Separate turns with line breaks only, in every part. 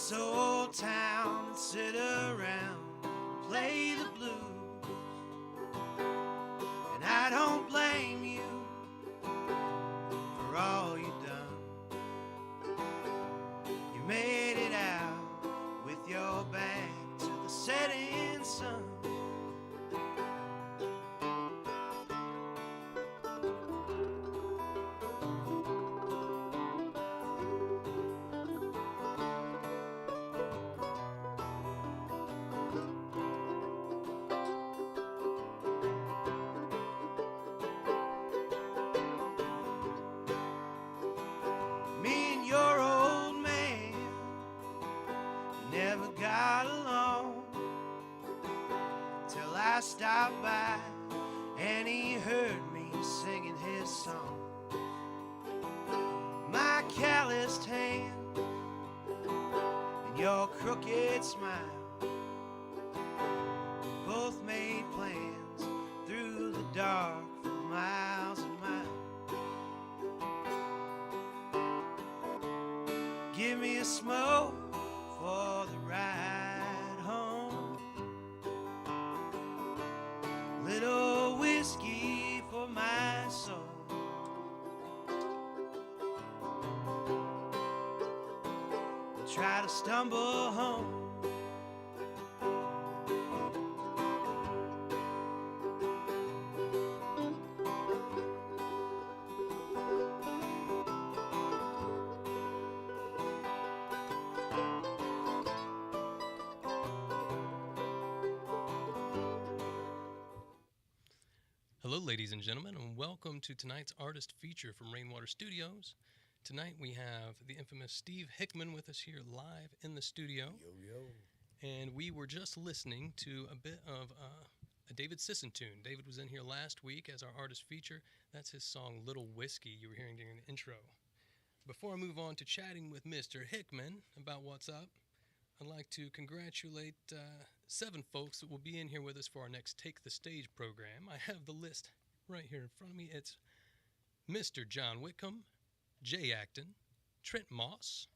this old town and sit around and play the blues. And I don't blame you for all you done. You made it out with your back to the setting sun. Me and your old man never got along till I stopped by and he heard me singing his song. My calloused hand and your crooked smile, both made plans through the dark for miles and miles. Give me a smoke for the ride home, little whiskey for my soul. Try to stumble home.
Hello, ladies and gentlemen, and welcome to tonight's artist feature from Rainwater Studios. Tonight we have the infamous Steve Hickman with us here live in the studio.
Yo, yo.
And we were just listening to a bit of a David Sisson tune. David was in here last week as our artist feature. That's his song, Little Whiskey, you were hearing during the intro. Before I move on to chatting with Mr. Hickman about what's up, I'd like to congratulate 7 folks that will be in here with us for our next Take the Stage program. I have the list right here in front of me. It's Mr. John Whitcomb, Jay Acton, Trent Moss,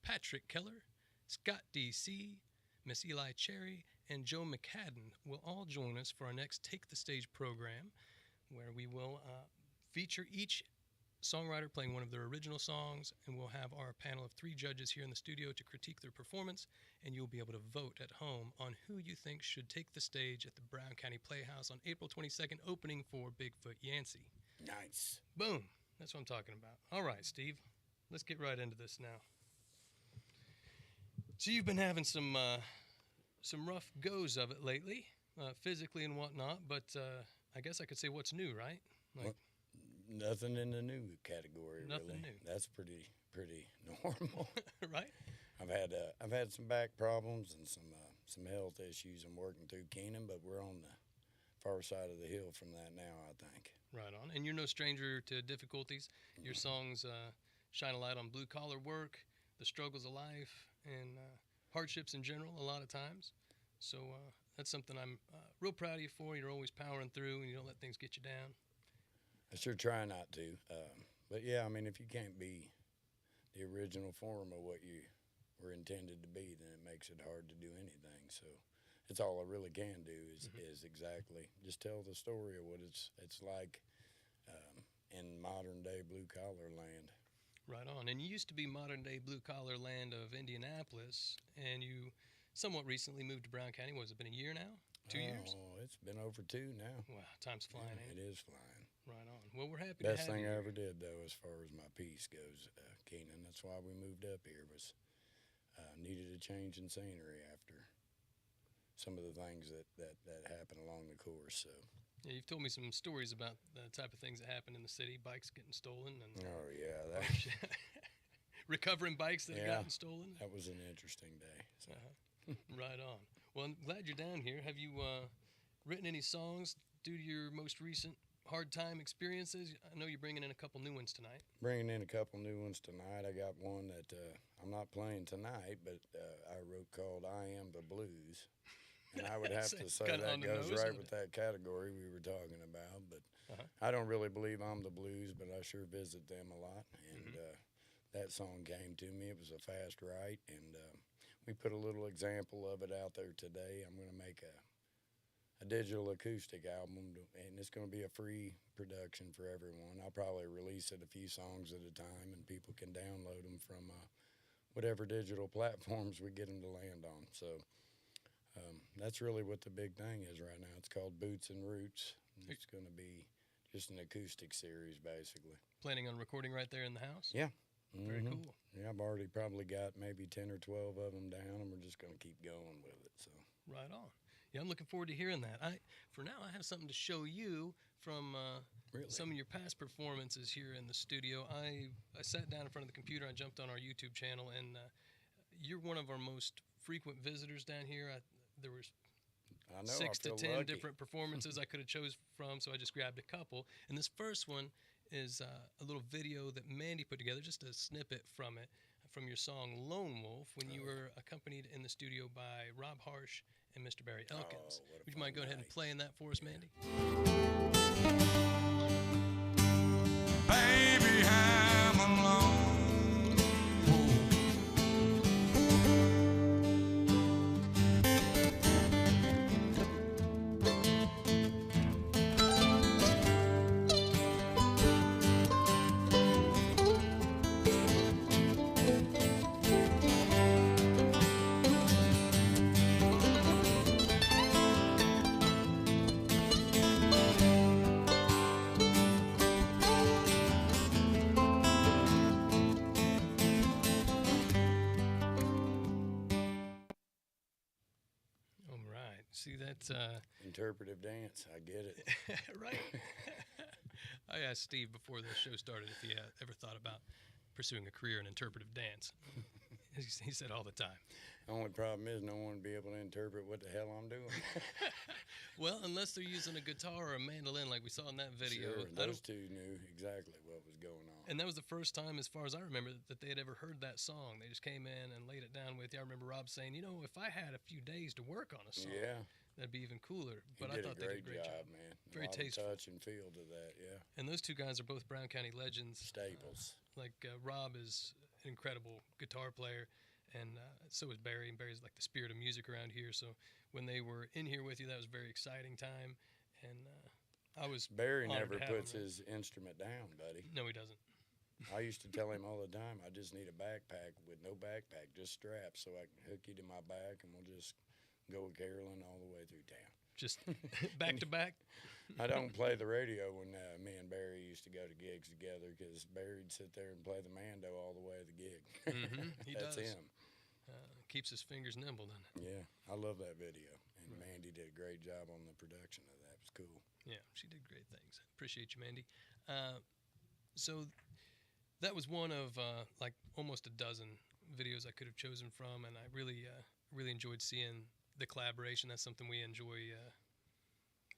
Patrick Keller, Scott D.C., Miss Eli Cherry, and Joe McCadden will all join us for our next Take the Stage program, where we will feature each songwriter playing one of their original songs, and we'll have our panel of 3 judges here in the studio to critique their performance, and you'll be able to vote at home on who you think should take the stage at the Brown County Playhouse on April 22nd, opening for Bigfoot Yancey.
Nice.
Boom. That's what I'm talking about. All right, Steve, let's get right into this now. So you've been having some rough goes of it lately, physically and whatnot, but I guess I could say what's new, right?
Like, nothing in the new category.
Nothing
really.
new.
That's pretty normal.
Right?
I've had some back problems and some health issues I'm working through, Keenan, but we're on the far side of the hill from that now, I think.
Right on. And you're no stranger to difficulties. Your songs shine a light on blue-collar work, the struggles of life, and hardships in general a lot of times. So that's something I'm real proud of you for. You're always powering through, and you don't let things get you down.
I sure try not to. But, yeah, I mean, if you can't be the original form of what you were intended to be, then it makes it hard to do anything. So it's all I really can do is exactly just tell the story of what it's like in modern-day blue-collar land.
Right on. And you used to be modern-day blue-collar land of Indianapolis, and you somewhat recently moved to Brown County. What has it been, a year now? 2 years?
Oh, it's been over 2 now.
Wow, time's flying,
Yeah,
ain't
it
it?
is flying.
Right on. Well, we're happy
Best
to have
thing
you
I
here.
ever did, though, as far as my piece goes, Keenan. That's why we moved up here, was needed a change in scenery after some of the things that happened along the course. So.
Yeah, you've told me some stories about the type of things that happen in the city, bikes getting stolen, and
Oh yeah,
recovering bikes that have
Yeah.
gotten stolen.
that was an interesting day. So.
Right on. Well, I'm glad you're down here. Have you written any songs due to your most recent hard time experiences? I know you're bringing in a couple new ones tonight.
Bringing in a couple new ones tonight. I got one that I'm not playing tonight, but I wrote called "I Am the Blues," and I would have to say
Kinda
that
on the
goes
nose,
right
isn't
with
it?
that category we were talking about. But
Uh-huh.
I don't really believe I'm the blues, but I sure visit them a lot. And that song came to me. It was a fast write, and we put a little example of it out there today. I'm going to make a digital acoustic album, and it's going to be a free production for everyone. I'll probably release it a few songs at a time, and people can download them from whatever digital platforms we get them to land on. So that's really what the big thing is right now. It's called Boots and Roots. It's going to be just an acoustic series, basically.
Planning on recording right there in the house?
Yeah.
Very cool.
Yeah, I've already probably got maybe 10 or 12 of them down, and we're just going to keep going with it. So
Right on. Yeah, I'm looking forward to hearing that. For now, I have something to show you from
Really?
some of your past performances here in the studio. I sat down in front of the computer. I jumped on our YouTube channel, and you're one of our most frequent visitors down here. There was
I know,
6
I
to
feel
10
lucky.
different performances I could have chose from, so I just grabbed a couple. And this first one is a little video that Mandy put together, just a snippet from it, from your song Lone Wolf, when you were accompanied in the studio by Rob Harsh and Mr. Barry Elkins.
what a
Would you mind
fun
going ahead and
night.
playing that for us, Mandy?
Baby, I'm alone.
All right. See that?
Interpretive dance, I get it.
Right. I asked Steve before the show started if he ever thought about pursuing a career in interpretive dance. He said all the time.
The only problem is no one will be able to interpret what the hell I'm doing.
Well, unless they're using a guitar or a mandolin like we saw in that video.
Sure,
I
those
don't-
two knew exactly what was going on.
And that was the first time, as far as I remember, that they had ever heard that song. They just came in and laid it down with you. I remember Rob saying, if I had a few days to work on a song,
Yeah,
that'd be even cooler.
he
But I
did
thought
a
they
great,
did a great job.
man.
Very
a lot
tasteful.
of touch and feel to that, yeah.
And those two guys are both Brown County legends.
Staples.
Rob is an incredible guitar player, and so is Barry. And Barry's like the spirit of music around here. So when they were in here with you, that was a very exciting time. And I was
Barry
honored
never
to have
puts
him.
his instrument down, buddy.
No, he doesn't.
I used to tell him all the time, I just need a backpack with no backpack, just straps, so I can hook you to my back, and we'll just go with Carolyn all the way through town.
Just back to back.
I don't play the radio when me and Barry used to go to gigs together, because Barry'd sit there and play the mando all the way to the gig.
He
That's
does.
him.
Keeps his fingers nimble, doesn't it?
Yeah, I love that video, and Mandy did a great job on the production of that. It was cool.
Yeah, she did great things. Appreciate you, Mandy. So that was one of like almost a dozen videos I could have chosen from, and I really enjoyed seeing the collaboration. That's something we enjoy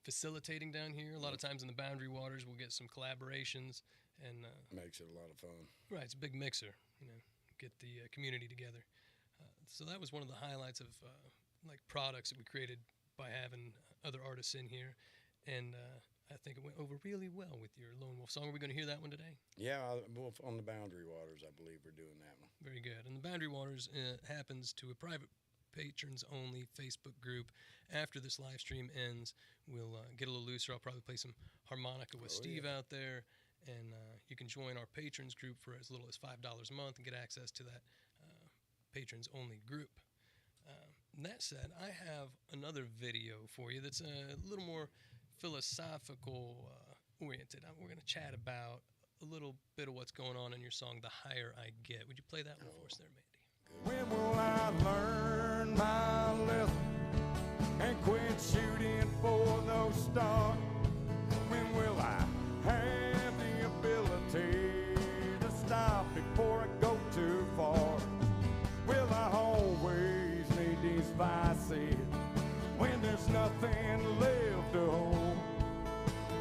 facilitating down here. A lot of times in the Boundary Waters, we'll get some collaborations, and
Makes it a lot of fun.
right, it's a big mixer. Get the community together. So that was one of the highlights of like products that we created by having other artists in here, and I think it went over really well with your Lone Wolf song. Are we going to hear that one today?
Yeah, Wolf on the Boundary Waters, I believe we're doing that one.
Very good. And the Boundary Waters happens to a private patrons-only Facebook group. After this live stream ends, we'll get a little looser. I'll probably play some harmonica with Steve out there, and you can join our patrons group for as little as $5 a month and get access to that patrons-only group. That said, I have another video for you that's a little more philosophical oriented. We're going to chat about a little bit of what's going on in your song, The Higher I Get. Would you play that one for us there, Mandy?
When will I learn my lesson and quit shooting for those stars? When will I have the ability to stop before I go too far? Will I always need these vices when there's nothing left to hold?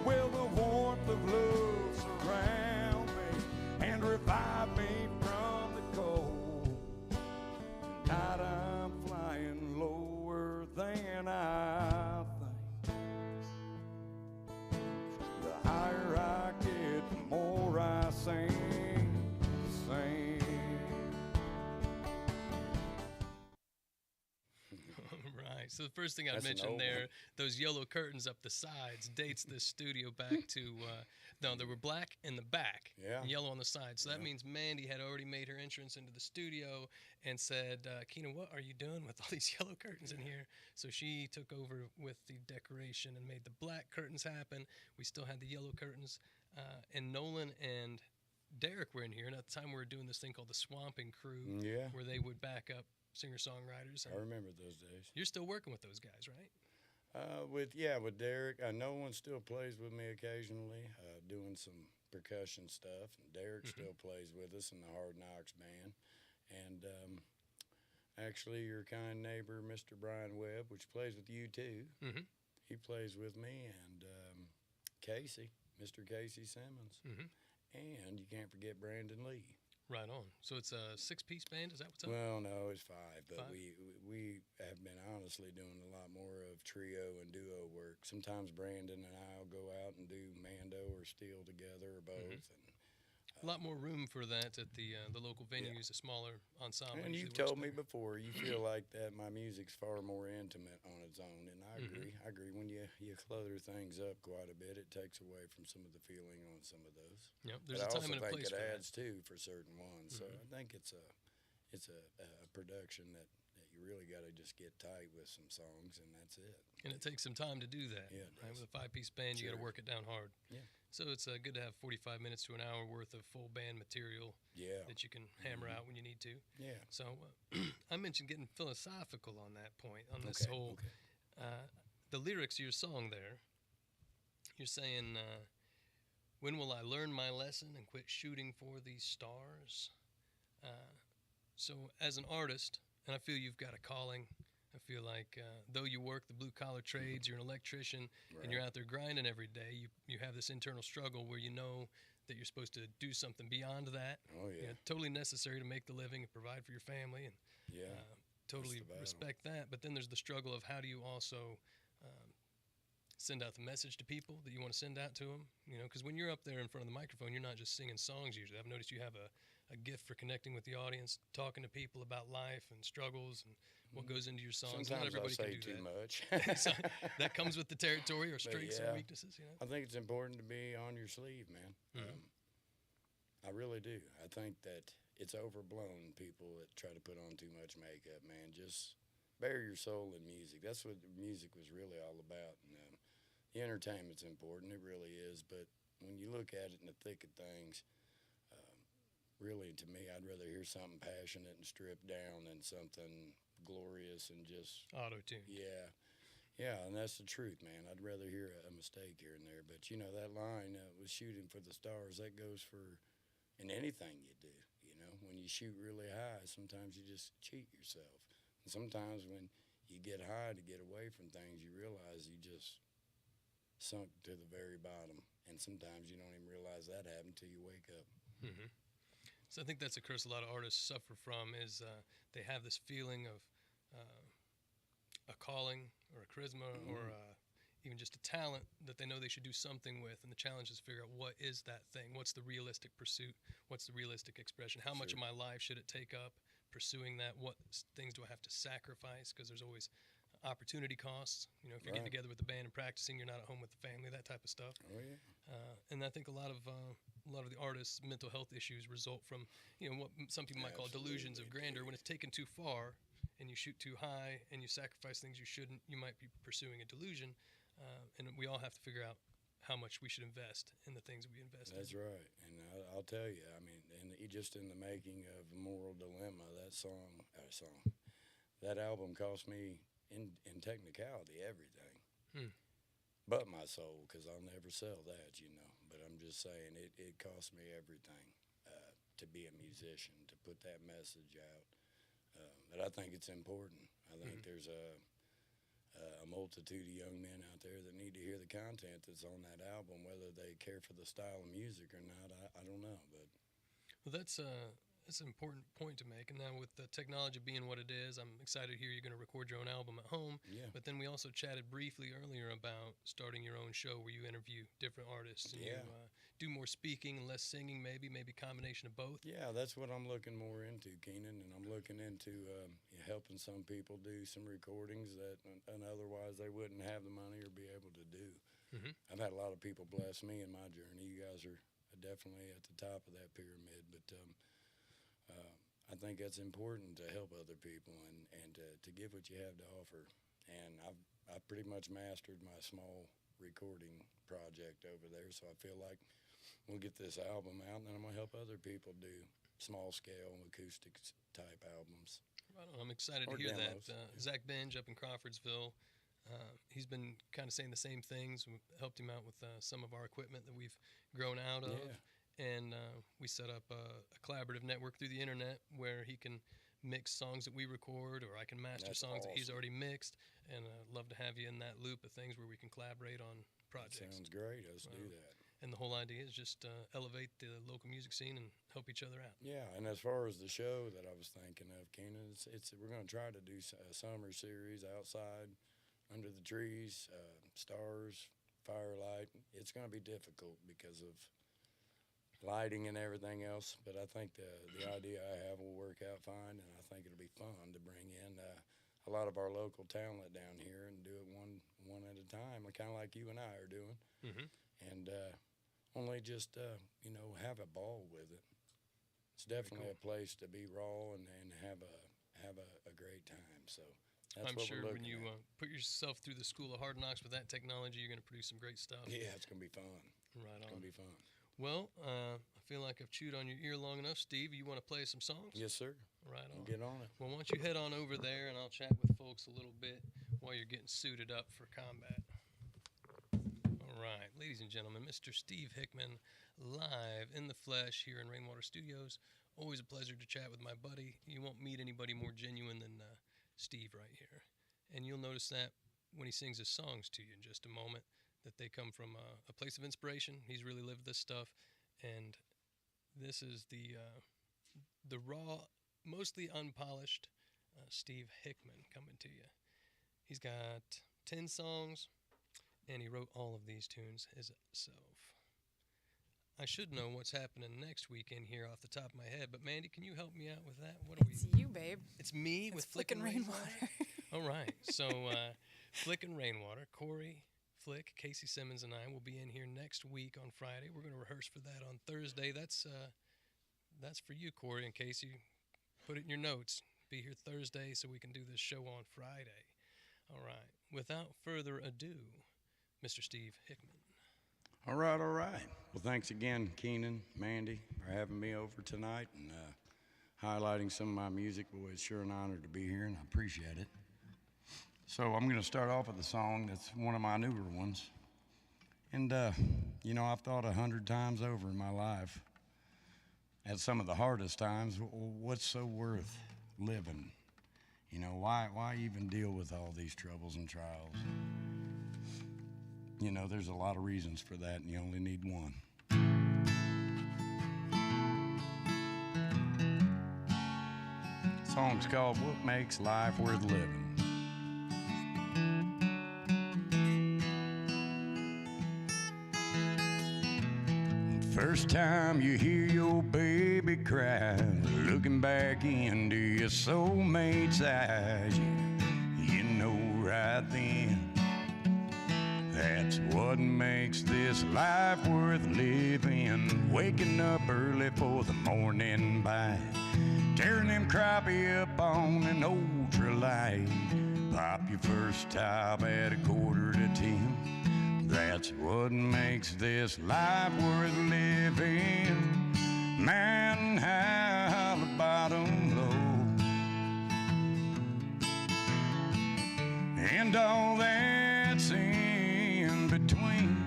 Will the warmth of love surround me and revive me from the cold? Tonight I'm flying lower than I think. The higher I
So the first thing I
That's an
mentioned
old
there,
one.
those yellow curtains up the sides, dates this studio back to, no, they were black in the back
Yeah.
and yellow on the side. So that
Yeah.
means Mandy had already made her entrance into the studio and said, Keena, what are you doing with all these yellow curtains in here? So she took over with the decoration and made the black curtains happen. We still had the yellow curtains. And Nolan and Derek were in here, and at the time we were doing this thing called the Swamping Crew,
Yeah.
where they would back up singer-songwriters.
I remember those days.
You're still working with those guys, right?
With Derek, no one still plays with me occasionally, doing some percussion stuff. And Derek still plays with us in the Hard Knocks band. And actually, your kind neighbor, Mr. Brian Webb, which plays with you too, he plays with me. And Casey, Mr. Casey Simmons. And you can't forget Brandon Lee.
Right on. So it's a 6-piece band. Is that what's up?
Well, no, it's 5, but
5?
we have been honestly doing a lot more of trio and duo work. Sometimes Brandon and I'll go out and do Mando or Steel together or both. And
A lot more room for that at the local venues, a smaller ensemble.
And
usually
you've
works
told me
better.
before you feel like that my music's far more intimate on its own, and I agree. I agree. When you clutter things up quite a bit, it takes away from some of the feeling on some of those.
Yep,
But
there's
I
a time
also
and a
think
place
it
for
adds too for certain ones. So I think it's a production that you really got to just get tight with some songs, and that's it.
And it takes some time to do that.
Yeah, it
Right?
does.
With a 5-piece band, you got to
Sure.
work it down hard.
Yeah.
So it's good to have 45 minutes to an hour worth of full band material
Yeah.
that you can hammer out when you need to.
Yeah.
So I mentioned getting philosophical on that point, on this
Okay,
whole, the lyrics of your song there. You're saying, when will I learn my lesson and quit shooting for these stars? So as an artist, and I feel you've got a calling, I feel like though you work the blue-collar trades, you're an electrician, and you're out there grinding every day, you have this internal struggle where you know that you're supposed to do something beyond that.
Oh, yeah.
You know, totally necessary to make the living and provide for your family, and
Yeah.
totally
the battle.
respect that. But then there's the struggle of how do you also send out the message to people that you want to send out to them, you know, because when you're up there in front of the microphone, you're not just singing songs usually. I've noticed you have a gift for connecting with the audience, talking to people about life and struggles and what goes into your songs. Not
Sometimes I
everybody
say
can do
too
that.
much.
So that comes with the territory or strengths
yeah.
and weaknesses, you know.
I think it's important to be on your sleeve, man. I really do. I think that it's overblown, people that try to put on too much makeup, man. Just bare your soul in music. That's what music was really all about. And, the entertainment's important. It really is. But when you look at it in the thick of things, really, to me, I'd rather hear something passionate and stripped down than something glorious and just
Auto-tune.
Yeah, and that's the truth, man. I'd rather hear a mistake here and there. But, you know, that line was shooting for the stars. That goes for in anything you do, you know. When you shoot really high, sometimes you just cheat yourself. And sometimes when you get high to get away from things, you realize you just sunk to the very bottom. And sometimes you don't even realize that happened until you wake up.
So I think that's a curse a lot of artists suffer from is they have this feeling of a calling or a charisma or even just a talent that they know they should do something with, and the challenge is to figure out what is that thing, what's the realistic pursuit, what's the realistic expression, how much of my life should it take up pursuing that, what things do I have to sacrifice, because there's always opportunity costs. You know, if you're getting together with the band and practicing, you're not at home with the family, that type of stuff.
Oh, yeah.
And I think a lot of the artists' mental health issues result from, you know, what some people might call delusions of grandeur. When it's taken too far and you shoot too high and you sacrifice things you shouldn't, you might be pursuing a delusion. And we all have to figure out how much we should invest in the things we invest
That's
in.
right. And I'll tell you, I mean, just in the making of Moral Dilemma, that album cost me, in technicality, everything. But my soul, because I'll never sell that, you know. But I'm just saying, it cost me everything to be a musician, to put that message out. But I think it's important. I think there's a multitude of young men out there that need to hear the content that's on that album, whether they care for the style of music or not. I don't know, but
Well, that's an important point to make. And now with the technology being what it is, I'm excited to hear you're going to record your own album at home.
Yeah.
But then we also chatted briefly earlier about starting your own show where you interview different artists and you do more speaking and less singing, maybe combination of both?
Yeah, that's what I'm looking more into, Keenan, and I'm looking into helping some people do some recordings that and otherwise they wouldn't have the money or be able to do.
Mm-hmm.
I've had a lot of people bless me in my journey. You guys are definitely at the top of that pyramid, but I think it's important to help other people and to give what you have to offer. And I've pretty much mastered my small recording project over there, so I feel like we'll get this album out, and then I'm going to help other people do small-scale acoustic type albums.
Right on. I'm excited to
Or
hear
demos.
that. Zach Benge up in Crawfordsville, he's been kind of saying the same things. We helped him out with some of our equipment that we've grown out of.
Yeah.
And we set up a collaborative network through the internet where he can mix songs that we record, or I can master
That's
songs that he's
awesome.
already mixed. And love to have you in that loop of things where we can collaborate on projects.
Sounds great. Let's do that.
And the whole idea is just elevate the local music scene and help each other out.
Yeah, and as far as the show that I was thinking of, Keenan, it's we're going to try to do a summer series outside, under the trees, stars, firelight. It's going to be difficult because of lighting and everything else, but I think the idea I have will work out fine, and I think it'll be fun to bring in a lot of our local talent down here and do it one at a time, kind of like you and I are doing,
Mm-hmm.
and only just have a ball with it. It's definitely
cool.
a place to be raw and have a great time. So that's
I'm
what
sure
we're
when
looking
you
at.
put yourself through the school of hard knocks with that technology, you're going to produce some great stuff.
Yeah, it's gonna be fun.
Right
It's
on.
gonna be fun.
Well, I feel like I've chewed on your ear long enough. Steve, you want to play some songs?
Yes, sir.
Right on.
Get on it.
Well, why don't you head on over there and I'll chat with folks a little bit while you're getting suited up for combat. All right, ladies and gentlemen, Mr. Steve Hickman, live in the flesh here in Rainwater Studios. Always a pleasure to chat with my buddy. You won't meet anybody more genuine than Steve right here. And you'll notice that when he sings his songs to you in just a moment, that they come from a place of inspiration. He's really lived this stuff. And this is the raw, mostly unpolished Steve Hickman coming to you. He's got 10 songs, and he wrote all of these tunes himself. I should know what's happening next weekend here off the top of my head, but Mandy, can you help me out with that? What are
It's you, babe.
It's me
It's
with
Flickin' Rainwater.
All right, so Flickin' Rainwater, Corey, Flick, Casey Simmons, and I will be in here next week on Friday. We're going to rehearse for that on Thursday. That's for you, Corey and Casey. Put it in your notes. Be here Thursday so we can do this show on Friday. All right. Without further ado, Mr. Steve Hickman.
All right. Well, thanks again, Keenan, Mandy, for having me over tonight and highlighting some of my music. Boy, it's sure an honor to be here, and I appreciate it. So I'm going to start off with a song that's one of my newer ones. And, I've thought 100 times over in my life, at some of the hardest times, what's so worth living? Why even deal with all these troubles and trials? There's a lot of reasons for that, and you only need one. The song's called What Makes Life Worth Living. First time you hear your baby cry, looking back into your soulmate's eyes, you know right then that's what makes this life worth living. Waking up early for the morning bite, tearing them crappie up on an ultralight, pop your first top at 9:45. That's what makes this life worth living. Mountain high, the bottom low, and all that's in between.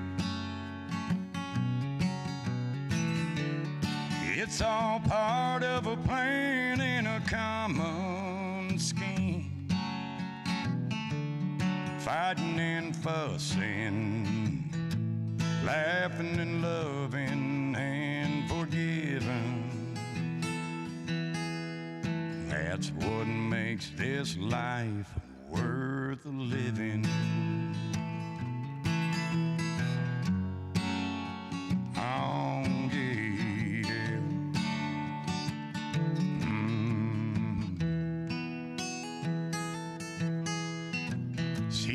It's all part of a plan and a common scheme. Fighting and fussing, laughing and loving and forgiving. That's what makes this life worth living. Oh,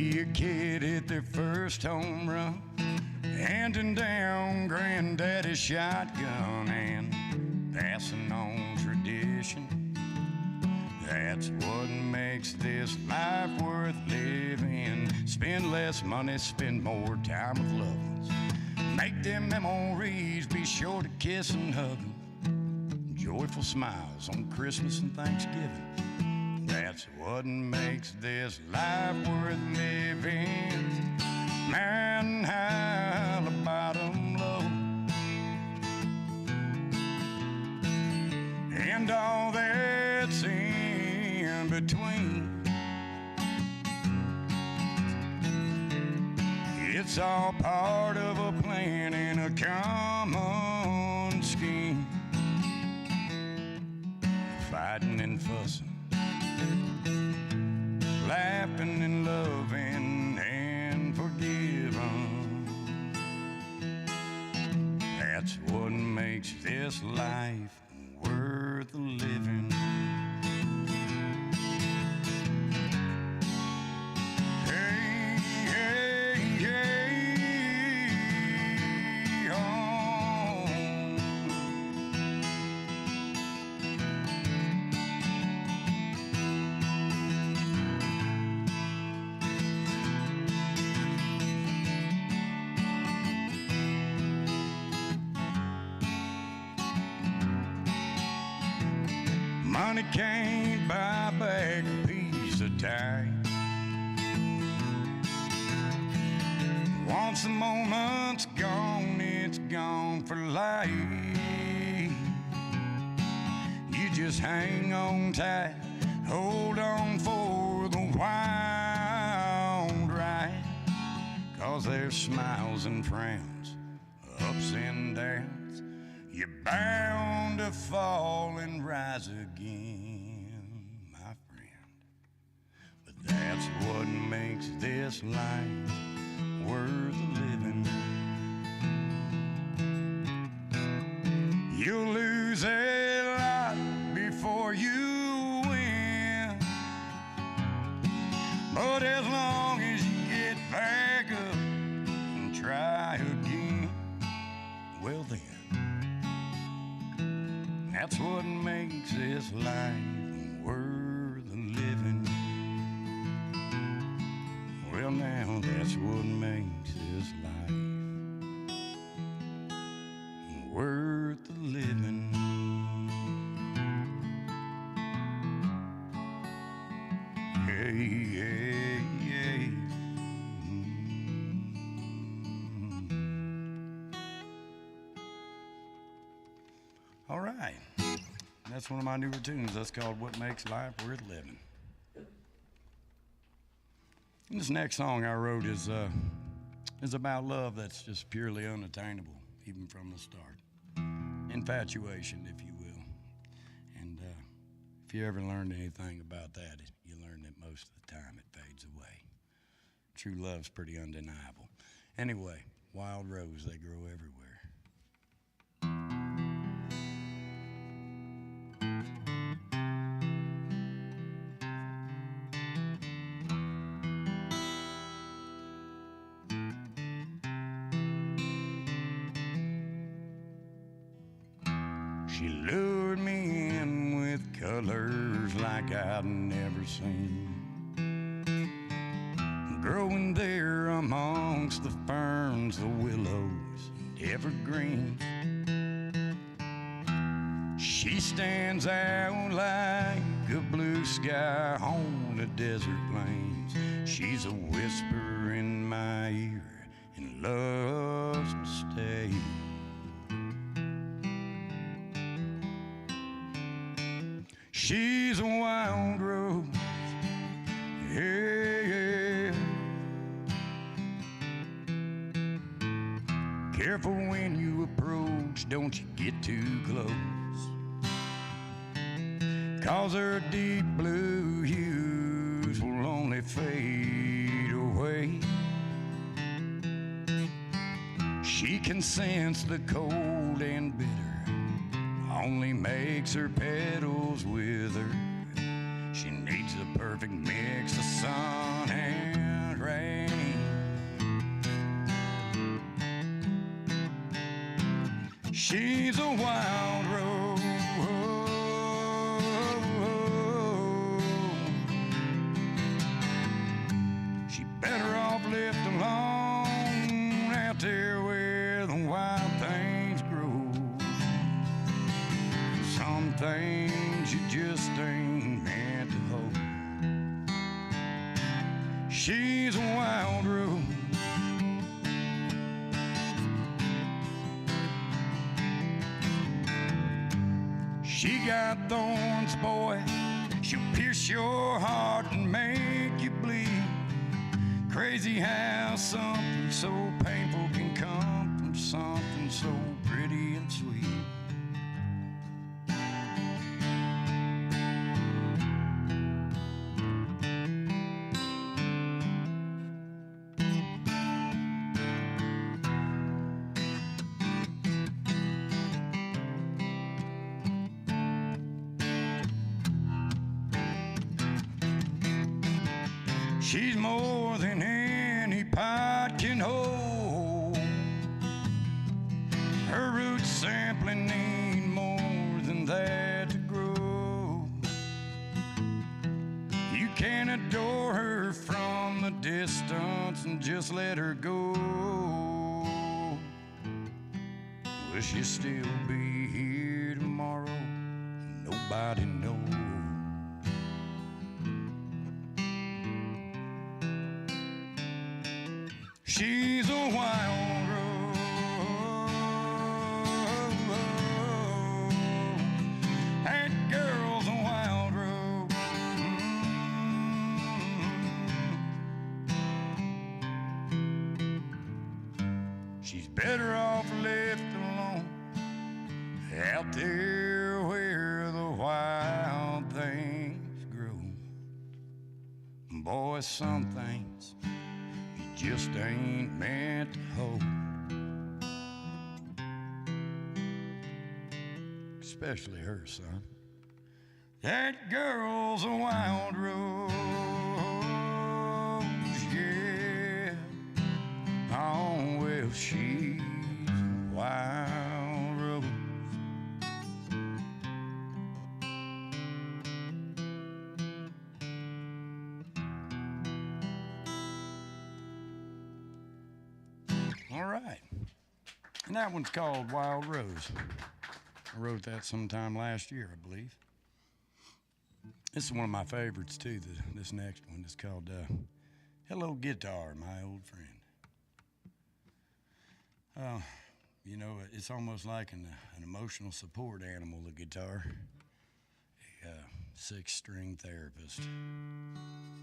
see a kid hit their first home run, handing down granddaddy's shotgun and passing on tradition. That's what makes this life worth living. Spend less money, spend more time with loved ones. Make them memories, be sure to kiss and hug them. Joyful smiles on Christmas and Thanksgiving. That's what makes this life worth living. Man high, the bottom low, and all that's in between. It's all part of a plan and a common scheme. Fighting and fussing, laughing and loving and forgiving. That's what makes this life worth living. Hey, hey, hey, oh. Money can't buy back a piece of time. Once the moment's gone, it's gone for life. You just hang on tight, hold on for the wild ride. 'Cause there's smiles and frowns, ups and downs. You're bound to fall and rise again, my friend. But that's what makes this life worth living. You'll lose a lot before you win, but as long as you get back up and try again, well then, that's what makes this life worth living. Well now, that's what makes this life worth living. Hey, hey, hey. All right. That's one of my newer tunes. That's called What Makes Life Worth Living. And this next song I wrote is about love that's just purely unattainable, even from the start. Infatuation, if you will. And if you ever learned anything about that, you learn that most of the time it fades away. True love's pretty undeniable. Anyway, wild rose, they grow everywhere. She lured me in with colors like I'd never seen, growing there amongst the ferns, the willows, and evergreens. She stands out like a blue sky on the desert plains. She's a whisper in my ear and loves to stay. She's a wild rose, yeah, yeah. Careful when you approach, don't you get too close, 'cause her deep blue hues will only fade away. She can sense the cold and bitter, only makes her petals wither. She needs the perfect mix of sun and crane. She's a wild rose. She better off left alone out there where the wild things grow. Some things you just ain't meant to hold. She's a wild rose. She got thorns, boy. She'll pierce your heart and make you bleed. Crazy how something so painful can come from something so pretty and sweet. She's more than any pot can hold. Her roots simply need more than that to grow. You can adore her from a distance and just let her go. Will she still be here tomorrow? Nobody knows. She's a wild rose. That girl's a wild rose. She's better off left alone out there where the wild things grow. Boy, some things just ain't meant to hold. Especially her, son. That girl's a wild rose, yeah. Oh, well, she's a wild rose. All right. And that one's called Wild Rose. I wrote that sometime last year, I believe. This is one of my favorites, too. This next one is called Hello Guitar, My Old Friend. You know, it's almost like an emotional support animal, the guitar. A six-string therapist.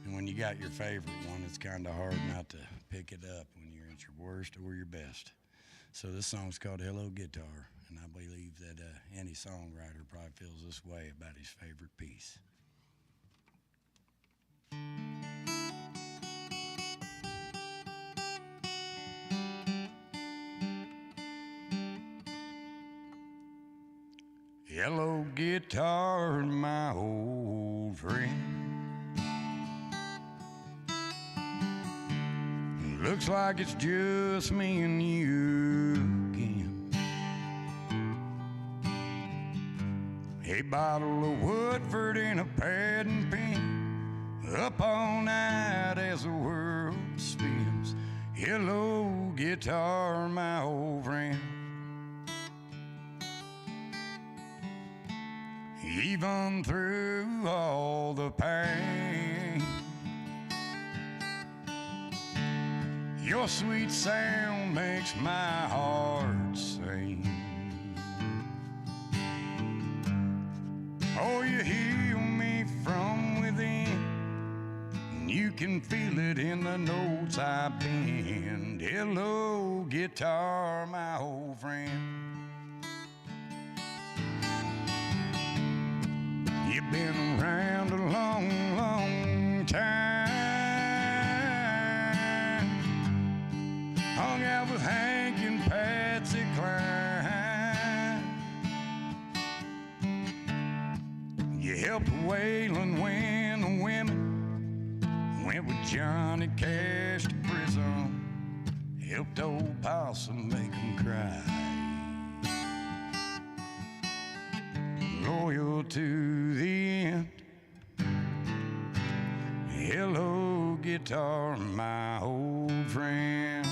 And when you got your favorite one, it's kind of hard not to pick it up when you're at your worst or your best. So this song's called Hello Guitar, and I believe that any songwriter probably feels this way about his favorite piece. Hello guitar, my old friend. Looks like it's just me and you again. A bottle of Woodford and a pad and pen, up all night as the world spins. Hello guitar, my old friend. Even through all the pain, your sweet sound makes my heart sing. Oh, you heal me from within, and you can feel it in the notes I bend. Hello, guitar, my old friend. You've been around a long, long time. Hung out with Hank and Patsy Cline. You helped Waylon win the Went with Johnny Cash to prison. Helped old Possum make him cry. Loyal to the end. Hello, guitar, my old friend.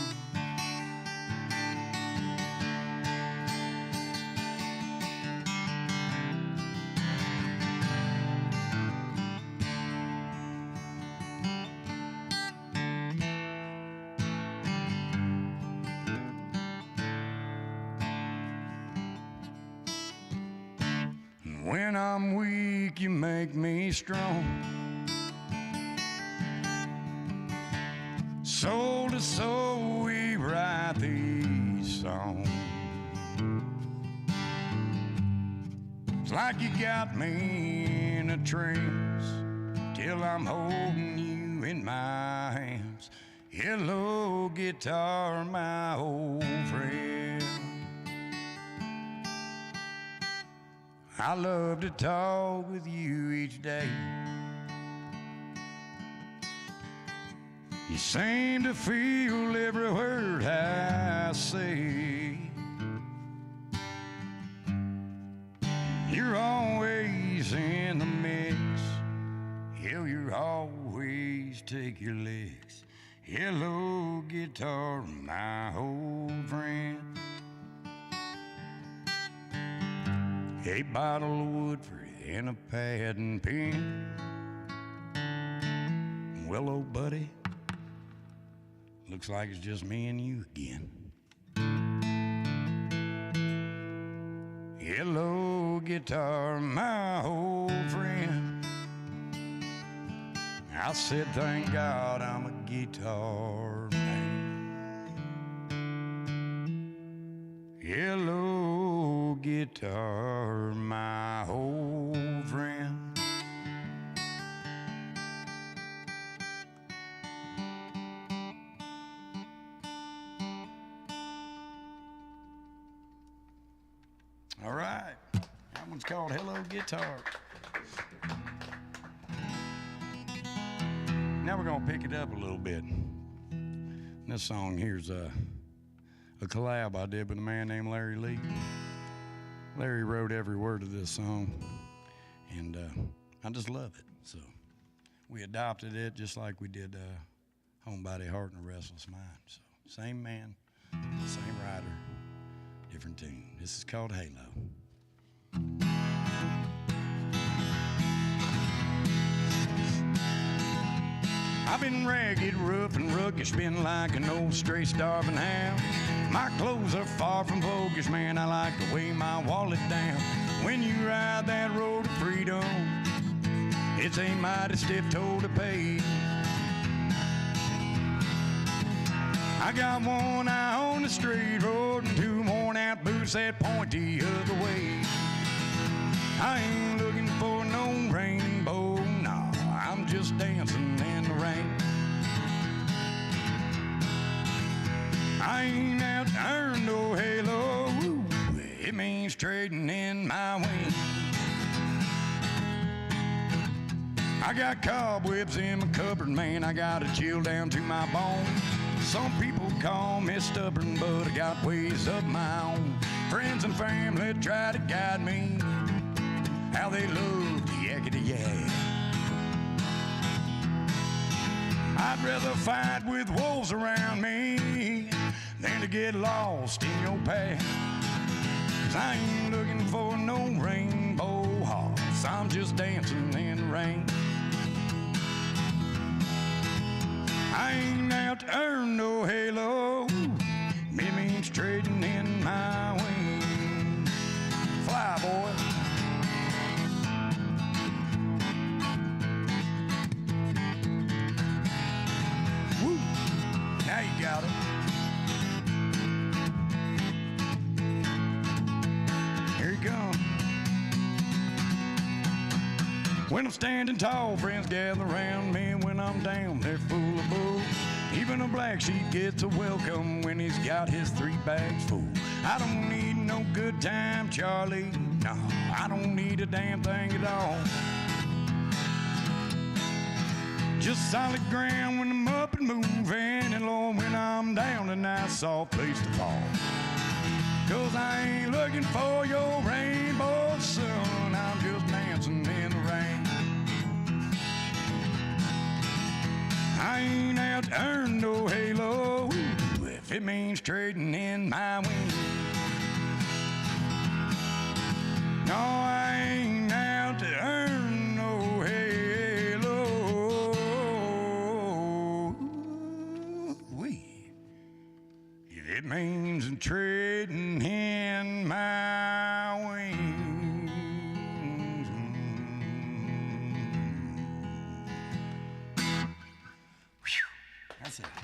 When I'm weak, you make me strong. Soul to soul, we write these songs. It's like you got me in a trance till I'm holding you in my hands. Hello, guitar, my old friend. I love to talk with you each day. You seem to feel every word I say. You're always in the mix. Hell, you always take your licks. Hello, guitar, my old friend. A bottle of wood for you and a pad and pen. Well, old buddy, looks like it's just me and you again. Hello, guitar, my old friend. I said, thank God I'm a guitar man. Hello, guitar, my old friend. All right, that one's called Hello, Guitar. Now we're gonna pick it up a little bit. This song here's a collab I did with a man named Larry Lee. Larry wrote every word of this song, and I just love it. So we adopted it just like we did Homebody Heart and a Restless Mind. So same man, same writer, different tune. This is called Halo. I've been ragged, rough, and ruckish, been like an old stray starving hound. My clothes are far from voguish, man, I like to weigh my wallet down. When you ride that road to freedom, it's a mighty stiff toll to pay. I got one eye on the straight road and two worn out boots that point the other way. I ain't looking for no rainbow, no, I'm just dancing in the rain. I ain't out to earn no halo, it means trading in my wings. I got cobwebs in my cupboard, man, I got a chill down to my bones. Some people call me stubborn, but I got ways of my own. Friends and family try to guide me, how they love the yakety-yak. I'd rather fight with wolves around me than to get lost in your path. 'Cause I ain't looking for no rainbow hearts, I'm just dancing in the rain. I ain't out to earn no halo, it means trading in my wings. Fly, boy. Woo, now you got it. Here you go. When I'm standing tall, friends gather around me. When I'm down, they're full of bull. Even a black sheep gets a welcome when he's got his 3 bags full. I don't need no good time, Charlie. No, I don't need a damn thing at all. Just solid ground when I'm up and moving, and Lord, when I'm down, a nice soft place to fall. 'Cause I ain't looking for your rainbow sun, I'm just dancing in the rain. I ain't out to earn no halo if it means trading in my wings. No, I ain't out to earn no halo if it means trading in my wings.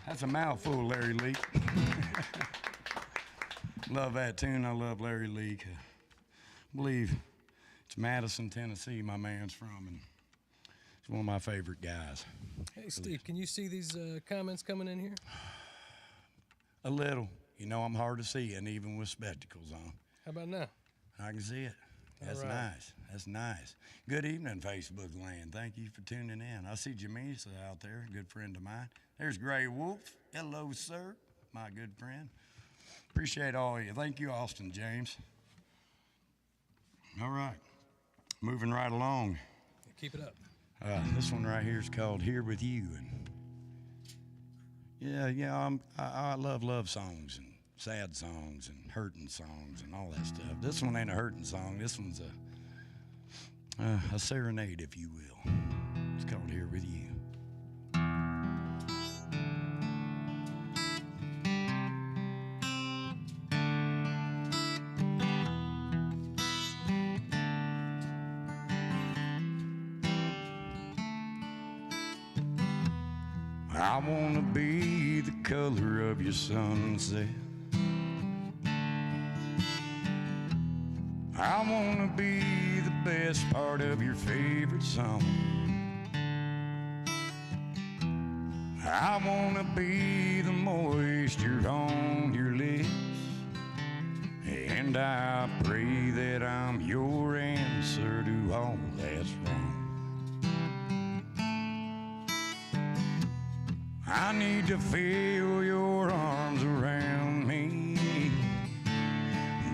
That's a mouthful, Larry Leak. Love that tune. I love Larry Leak. I believe it's Madison, Tennessee, my man's from, and he's one of my favorite guys.
Hey, Steve, can you see these comments coming in here?
A little. You know I'm hard to see, and even with spectacles on.
How about now?
I can see it. That's
All right.
nice. That's nice. Good evening, Facebook land. Thank you for tuning in. I see Jamisa out there, a good friend of mine. There's Gray Wolf. Hello, sir, my good friend. Appreciate all of you. Thank you, Austin James. All right. Moving right along.
Keep it up.
This one right here is called Here With You. And I love love songs and sad songs and hurting songs and all that stuff. This one ain't a hurting song. This one's a serenade, if you will. It's called Here With You. I wanna be the color of your sunset. I wanna be the best part of your favorite song. I wanna be the moisture on your lips. And I pray that I'm your answer to all that's wrong. I need to feel your arms around me.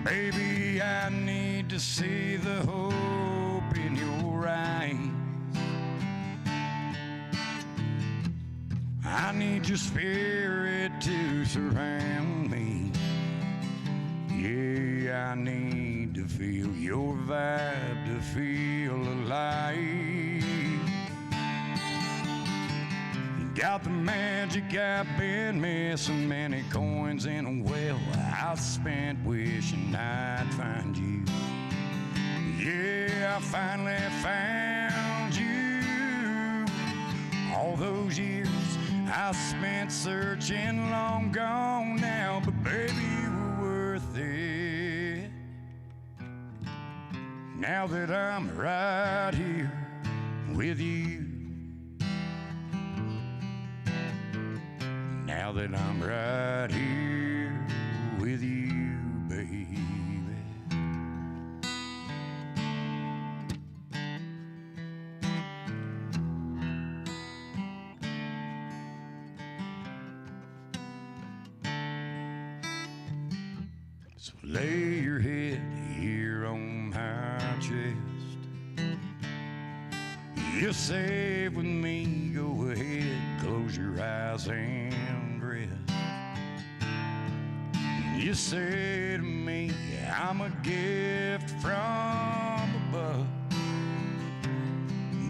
Baby, I need to see the hope in your eyes. I need your spirit to surround me. Yeah, I need to feel your vibe to feel alive. Got the magic I've been missing, many coins in a well I spent wishing I'd find you. Yeah, I finally found you. All those years I spent searching, long gone now, but baby, you were worth it. Now that I'm right here with you. Now that I'm right here with you, baby. So lay your head here on my chest. You're safe with me, go ahead, close your eyes and rest. You say to me, I'm a gift from above,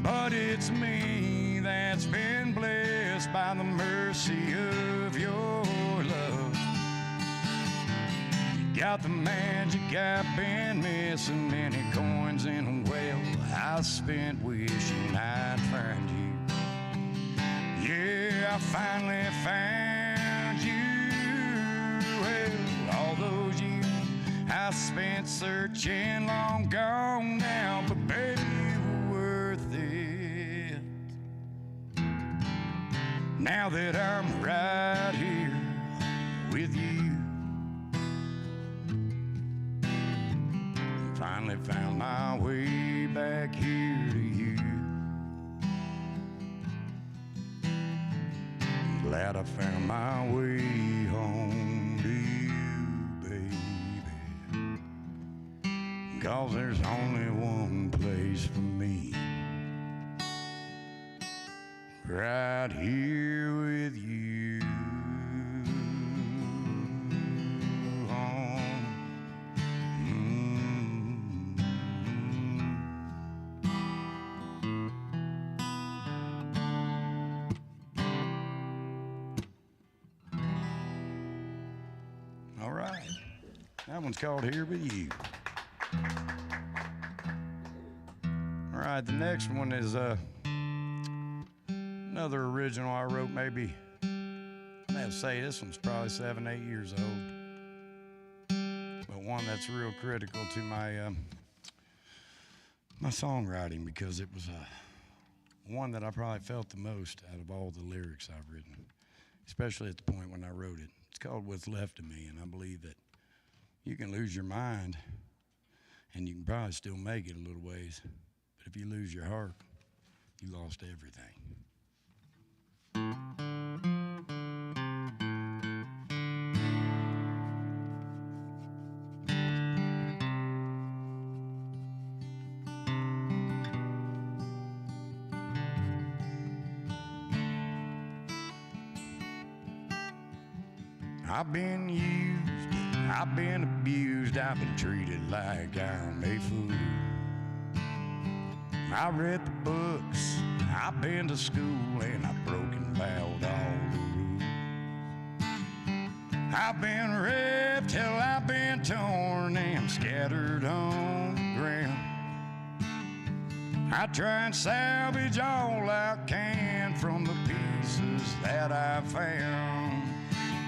but it's me that's been blessed by the mercy of your love. You got the magic I've been missing, many coins in a well I spent wishing I'd find you. Yeah, I finally found you. Well, all those years I spent searching, long gone now, but baby, you were worth it. Now that I'm right here with you, finally found my way back here to you. glad I found my way home to you, baby. 'Cause there's only one place for me, right here with you. All right, that one's called Here With You. All right, the next one is another original I wrote maybe, I have to say this one's probably 7, 8 years old. But one that's real critical to my my songwriting, because it was one that I probably felt the most out of all the lyrics I've written, especially at the point when I wrote it. It's called What's Left of Me, and I believe that you can lose your mind and you can probably still make it a little ways. But if you lose your heart, you lost everything. I've been used, I've been abused, I've been treated like I'm a fool. I read the books, I've been to school, and I've broken bowed all the rules. I've been ripped till I've been torn and scattered on the ground. I try and salvage all I can from the pieces that I found.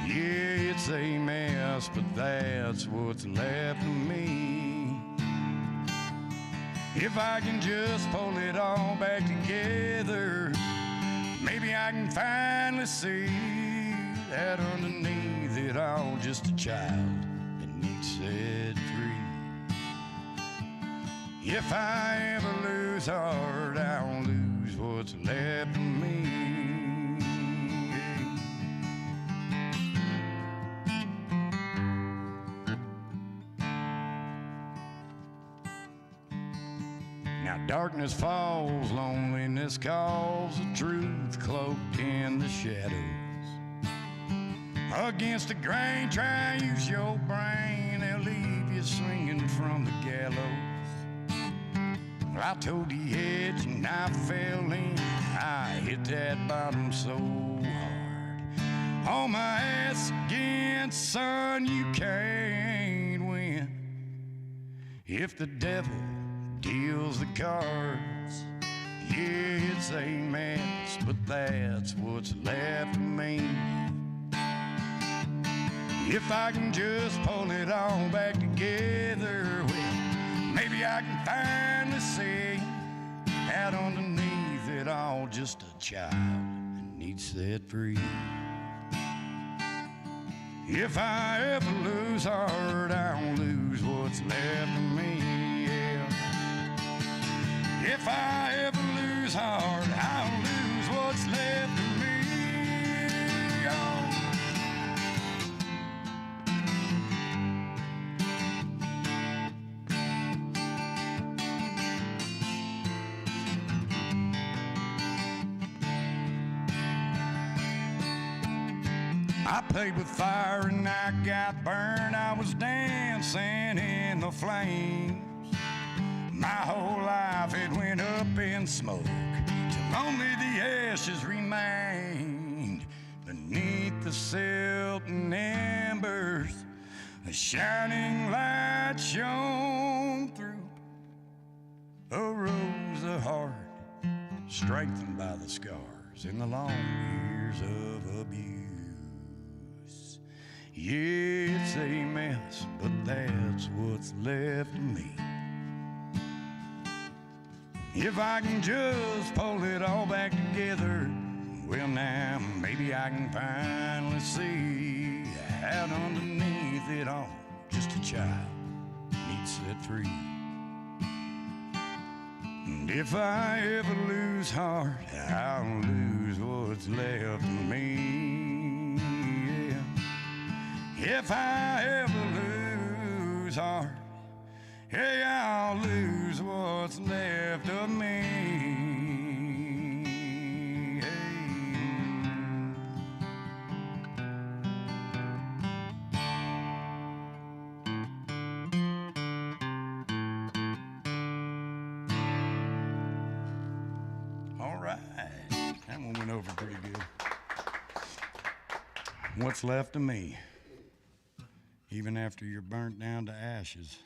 Yeah, it's a mess, but that's what's left of me. If I can just pull it all back together, maybe I can finally see that underneath it all, just a child that needs set free. If I ever lose heart, I'll lose what's left of me. Now darkness falls, loneliness calls, the truth cloaked in the shadows. Against the grain, try and use your brain, they'll leave you swinging from the gallows. Well, I told the edge and I fell in, I hit that bottom so hard. On my ass again, son, you can't win. If the devil deals the cards, yeah, it's a mess, but that's what's left of me. If I can just pull it all back together, well, maybe I can finally see that underneath it all, just a child that needs set free. If I ever lose heart, I'll lose what's left of me. If I ever lose heart, I'll lose what's left of me. Oh. I played with fire and I got burned. I was dancing in the flames. My whole life it went up in smoke till only the ashes remained. Beneath the silt and embers, a shining light shone through. Arose a heart strengthened by the scars and the long years of abuse. Yeah, it's a mess, but that's what's left of me. If I can just pull it all back together, well now maybe I can finally see out underneath it all, just a child needs set free. And If I ever lose heart, I'll lose what's left of me. Yeah. If I ever lose heart, hey, I'll lose what's left of me. All right, that one went over pretty good. What's left of me? Even after you're burnt down to ashes,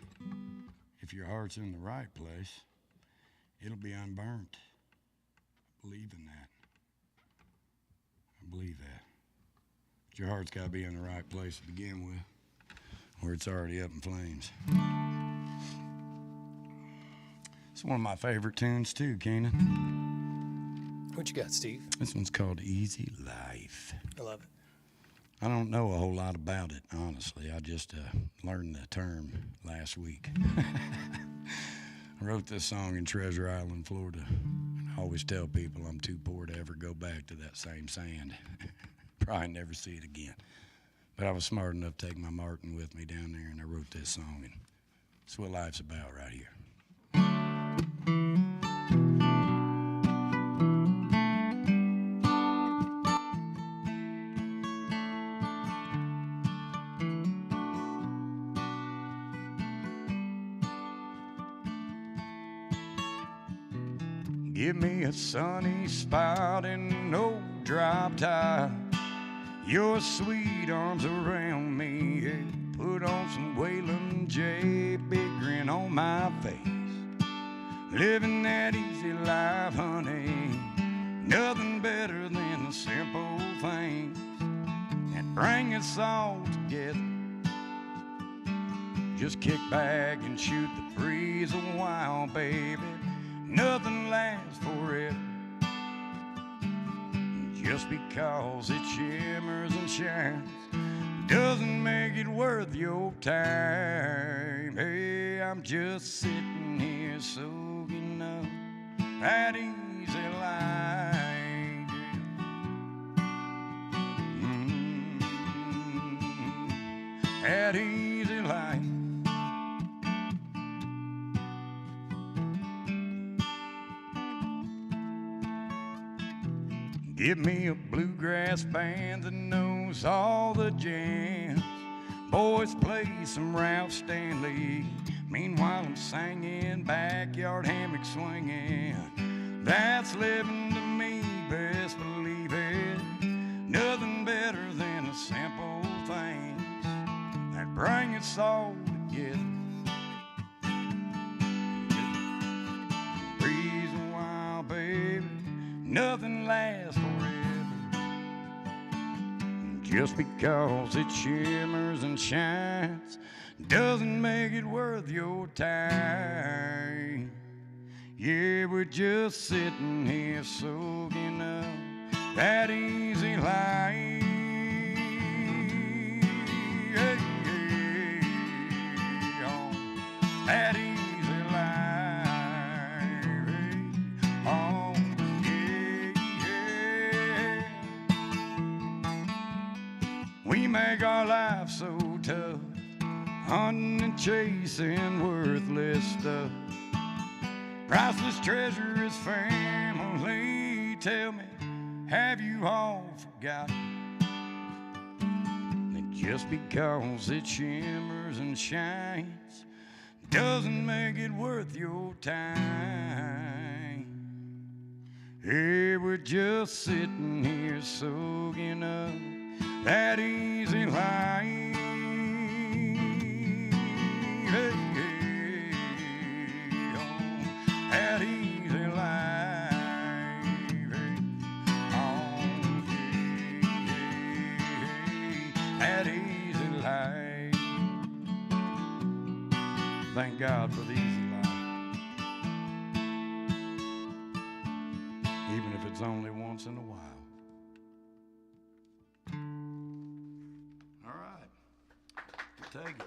if your heart's in the right place, it'll be unburnt. I believe in that. I believe that. But your heart's got to be in the right place to begin with, or it's already up in flames. It's one of my favorite tunes too, Keenan.
What you got, Steve?
This one's called Easy Life.
I love it.
I don't know a whole lot about it, honestly. I just learned the term last week. I wrote this song in Treasure Island, Florida. And I always tell people I'm too poor to ever go back to that same sand. Probably never see it again. But I was smart enough to take my Martin with me down there, and I wrote this song. And it's what life's about right here. Give me a sunny spot and no drop top. Your sweet arms around me. Yeah. Put on some Waylon J. Big grin on my face. Living that easy life, honey. Nothing better than the simple things that bring us all together. Just kick back and shoot the breeze a while, baby. Nothing lasts forever. Just because it shimmers and shines doesn't make it worth your time. Hey, I'm just sitting here soaking up that easy life. That easy life. Give me a bluegrass band that knows all the jams. Boys play some Ralph Stanley. Meanwhile I'm singing, backyard hammock swinging. That's living to me, best believe it. Nothing better than the simple things that bring us all together. Breeze a while, baby. Nothing lasts forever. Just because it shimmers and shines doesn't make it worth your time. Yeah, we're just sitting here soaking up that easy life. Hey, hey, oh, that easy life. Hey, oh. We make our life so tough, hunting and chasing worthless stuff. Priceless treasure is family. Tell me, have you all forgotten that just because it shimmers and shines doesn't make it worth your time? Hey, we're just sitting here soaking up that easy life. Hey, hey, oh, that easy life. Hey, oh, hey, that easy life. Thank God for the easy life. Even if it's only once in a while. Take it.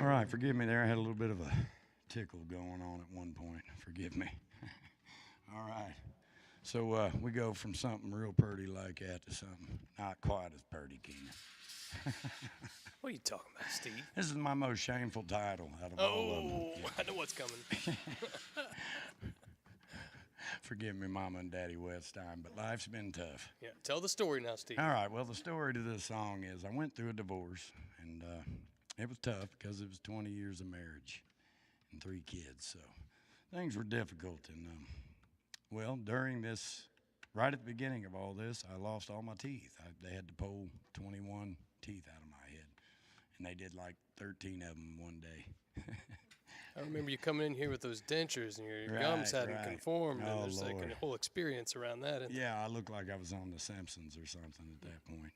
All right, forgive me there. I had a little bit of a
tickle going on at one point. Forgive me. All right. So we go from something real pretty like that to something not quite as pretty, Keenan.
What are you talking about, Steve?
This is my most shameful title out of all of them.
Oh, I know what's coming.
Forgive me, Mama and Daddy Westheim, but life's been tough.
Yeah, tell the story now, Steve.
All right, well, the story to this song is I went through a divorce, and it was tough because it was 20 years of marriage and 3 kids, so things were difficult. And, well, during this, right at the beginning of all this, I lost all my teeth. They had to pull 21 teeth out of my head, and they did like 13 of them one day.
I remember you coming in here with those dentures and your
Right,
gums hadn't
right.
conformed, and
Oh,
there's like
Lord.
a whole experience around that. And
Yeah, I looked like I was on The Simpsons or something at that point.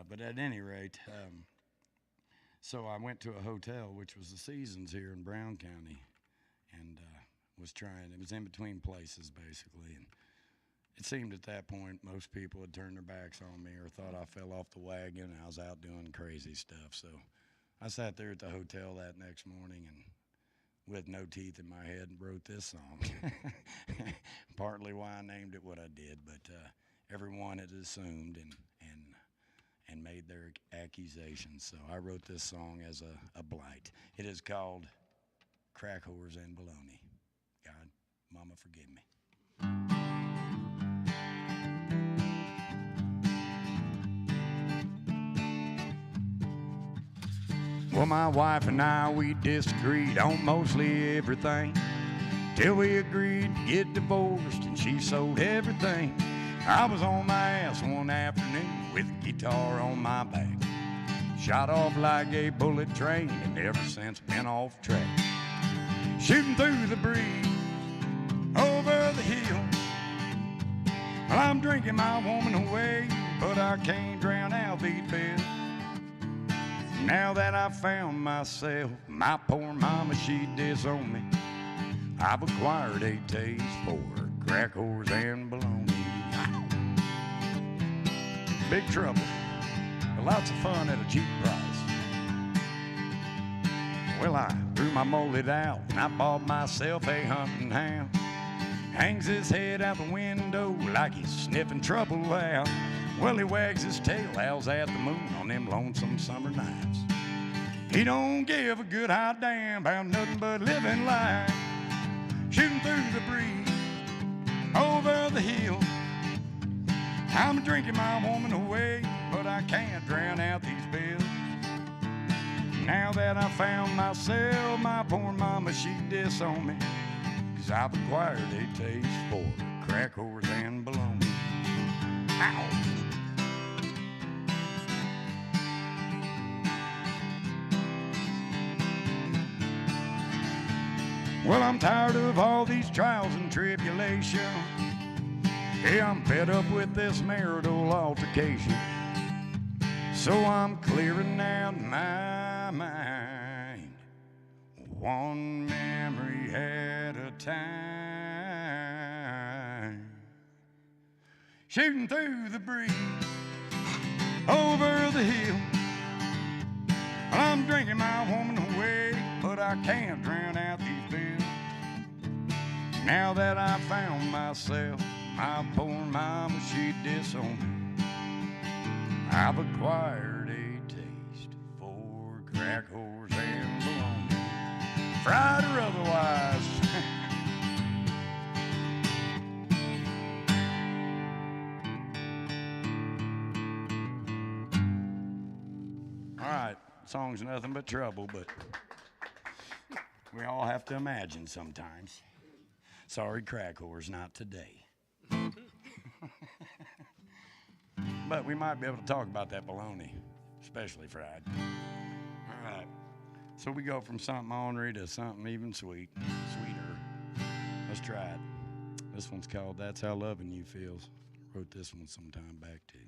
But at any rate, so I went to a hotel, which was the Seasons here in Brown County, and it was in between places, basically. And it seemed at that point most people had turned their backs on me or thought I fell off the wagon and I was out doing crazy stuff. So I sat there at the hotel that next morning and with no teeth in my head and wrote this song. Partly why I named it what I did, but everyone had assumed and made their accusations. So I wrote this song as a blight. It is called Crack Whores and Baloney. God, Mama, forgive me. Well, my wife and I, we disagreed on mostly everything, till we agreed to get divorced and she sold everything. I was on my ass one afternoon with a guitar on my back, shot off like a bullet train and ever since been off track. Shooting through the breeze over the hill. Well, I'm drinking my woman away, but I can't drown out these bills. Now that I found myself, my poor mama, she disowned me. I've acquired a taste for crack whores and baloney. Big trouble, but lots of fun at a cheap price. Well, I threw my mullet out and I bought myself a hunting hound. Hangs his head out the window like he's sniffing trouble out. Well, he wags his tail, howls at the moon on them lonesome summer nights. He don't give a good hot damn about nothing but living life. Shooting through the breeze over the hill. I'm drinking my woman away, but I can't drown out these bills. Now that I found myself, my poor mama, she disowned me, 'cause I've acquired a taste for crack whores and baloney. Ow! Well, I'm tired of all these trials and tribulations. Yeah, I'm fed up with this marital altercation. So I'm clearing out my mind, one memory at a time. Shooting through the breeze over the hill. I'm drinking my woman away, but I can't drown out these bills. Now that I found myself, my poor mama, she disowned me. I've acquired a taste for crack whores and baloney, fried or otherwise. All right, song's nothing but trouble, but we all have to imagine sometimes. Sorry, crack whores, not today. But we might be able to talk about that bologna, especially fried. All right. So we go from something ornery to something even sweeter. Let's try it. This one's called That's How Loving You Feels. Wrote this one some time back, too.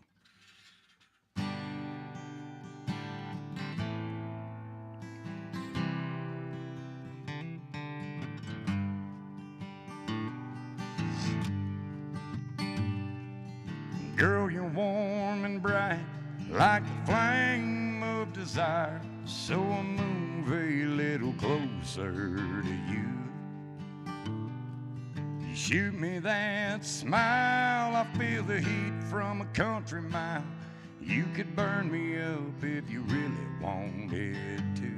Girl, you're warm and bright, like a flame of desire. So a moon
move a little closer to you. You shoot me that smile, I feel the heat from a country mile. You could burn me up if you really wanted to.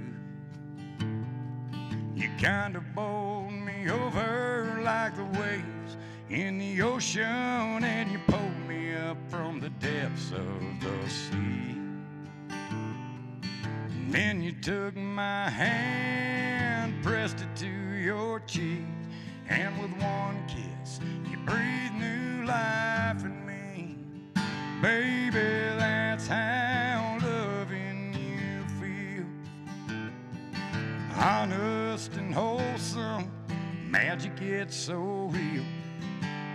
You kind of bowled me over like the waves in the ocean, and you pulled me up from the depths of the sea. And then you took my hand, pressed it to your cheek, and with one kiss you breathed new life in me. Baby, that's how loving you feels. Honest and wholesome, magic gets so real.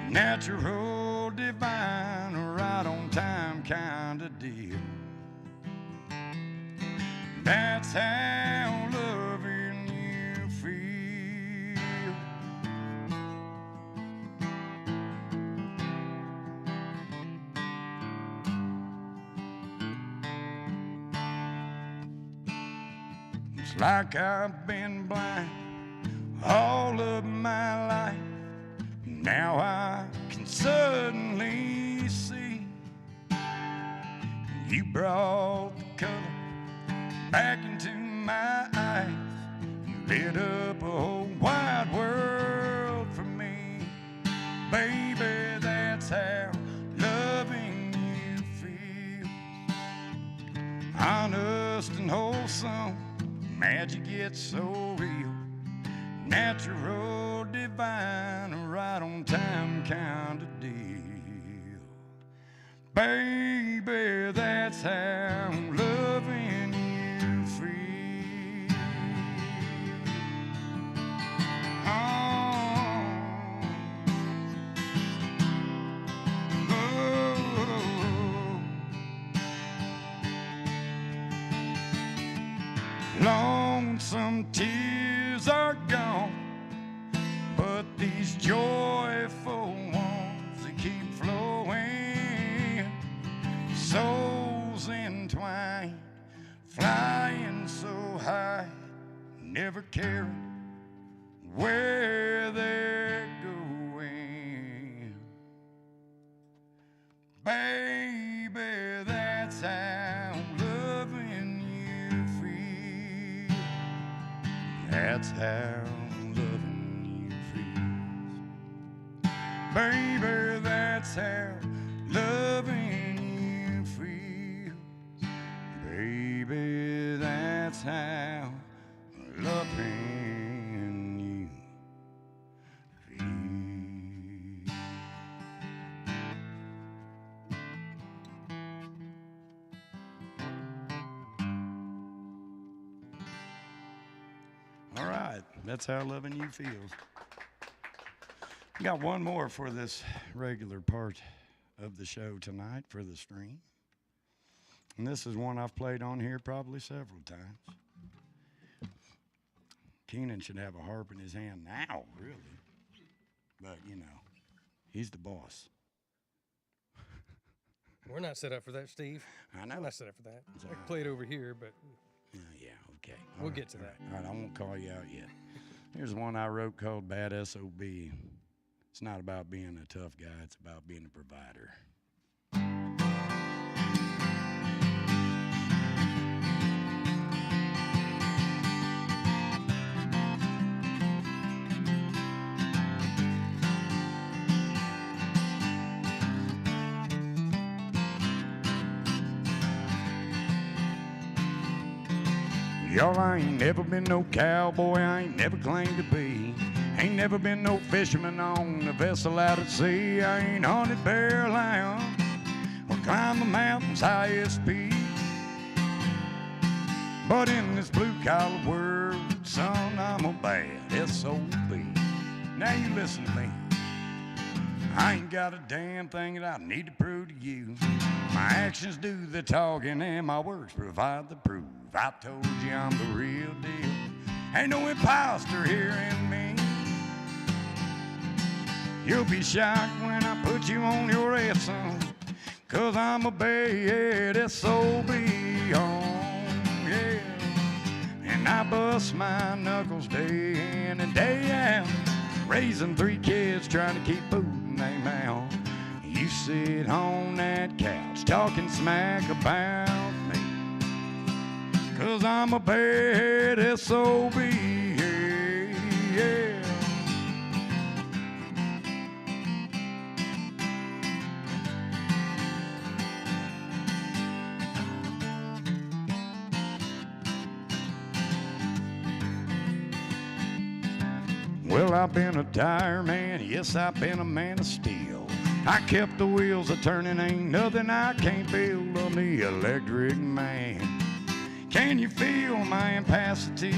Natural, divine, right on time kind of deal. That's how loving you feels. It's like I've been blind all of my life. Now I can suddenly see. You brought the color back into my eyes. You lit up a whole wide world for me. Baby, that's how loving you feels. Honest and wholesome, magic gets so real. Natural, divine, right on time kind of deal. Baby, that's how loving you feels. Lonesome tears are gone, but these joyful ones, they keep flowing. Souls entwined, flying so high, never caring where they're going. Baby, that's how loving you feels. That's how loving you feels. Baby, that's how loving you feels. Baby, that's how loving you feels. All right, that's how loving you feels. We got one more for this regular part of the show tonight for the stream. And this is one I've played on here probably several times. Keenan should have a harp in his hand now, really. But, you know, he's the boss.
We're not set up for that, Steve.
I know.
We're not set up for that.
It's
I
all
can play it over here, but
Yeah, okay.
We'll get to that.
All right, I won't call you out yet. Here's one I wrote called Bad S.O.B. It's not about being a tough guy, it's about being a provider. Y'all, I ain't never been no cowboy, I ain't never claimed to be. Ain't never been no fisherman on a vessel out at sea. I ain't hunted bear or lion or climbed the mountain's highest peak. But in this blue-collar world, son, I'm a bad S.O.B. Now you listen to me. I ain't got a damn thing that I need to prove to you. My actions do the talking and my words provide the proof. I told you I'm the real deal. Ain't no imposter here in me. You'll be shocked when I put you on your ass, son, 'cause I'm a bad S.O.B. on, yeah. And And I bust my knuckles day in and day out, raising 3 kids trying to keep food in their mouth. You sit on that couch talking smack about me, 'cause I'm a bad SOB, yeah. Well, I've been a tire man, yes, I've been a man of steel. I kept the wheels a turning, ain't nothing I can't build. I'm the electric man. Can you feel my incapacity?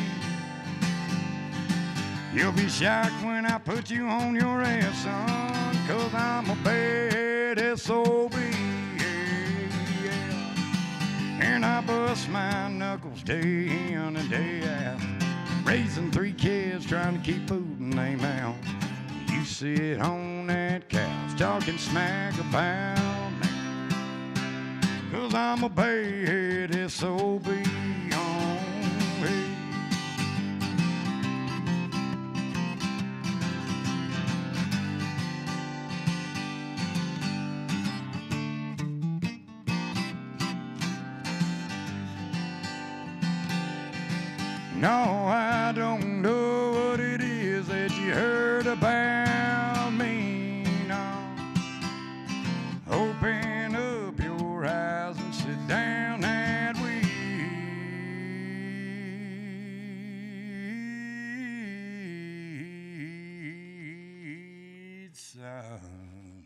You'll be shocked when I put you on your ass, son, 'cause I'm a bad SOB, yeah. And I bust my knuckles day in and day out, raising 3 kids trying to keep food in their mouth. You sit on that couch talking smack about me, 'cause I'm a bad SOB, oh, hey. No, I don't know what it is that you heard about me, no. Open up your eyes and sit down that weed, son.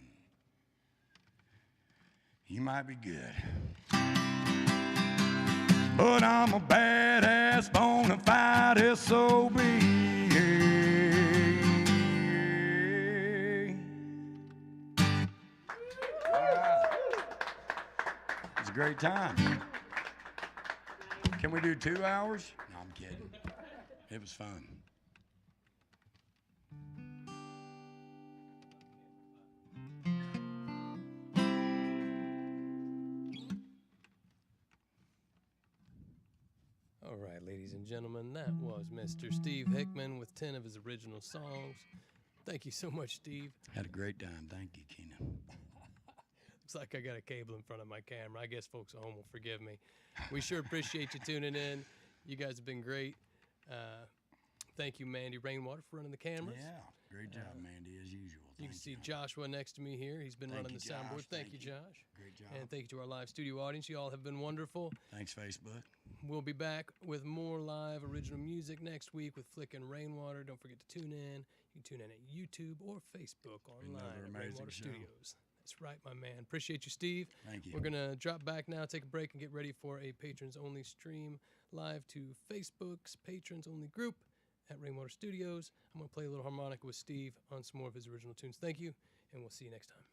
You might be good, but I'm a badass, bona fide SOB. It's a great time. Can we do 2 hours? No, I'm kidding. It was fun.
All right, ladies and gentlemen, that was Mr. Steve Hickman with 10 of his original songs. Thank you so much, Steve.
Had a great time. Thank you, Keenan.
Looks like I got a cable in front of my camera. I guess folks at home will forgive me. We sure appreciate you tuning in. You guys have been great. Thank you, Mandy Rainwater, for running the cameras.
Yeah, great job, Mandy, as usual.
You can see Joshua next to me here. He's been running the soundboard. Thank you, Josh.
Great job.
And thank you to our live studio audience. You all have been wonderful.
Thanks, Facebook.
We'll be back with more live original music next week with Flick and Rainwater. Don't forget to tune in. You can tune in at YouTube or Facebook online at Rainwater Studios. That's right, my man. Appreciate you, Steve.
Thank you.
We're going to drop back now, take a break, and get ready for a patrons-only stream live to Facebook's patrons-only group at Rainwater Studios. I'm going to play a little harmonica with Steve on some more of his original tunes. Thank you, and we'll see you next time.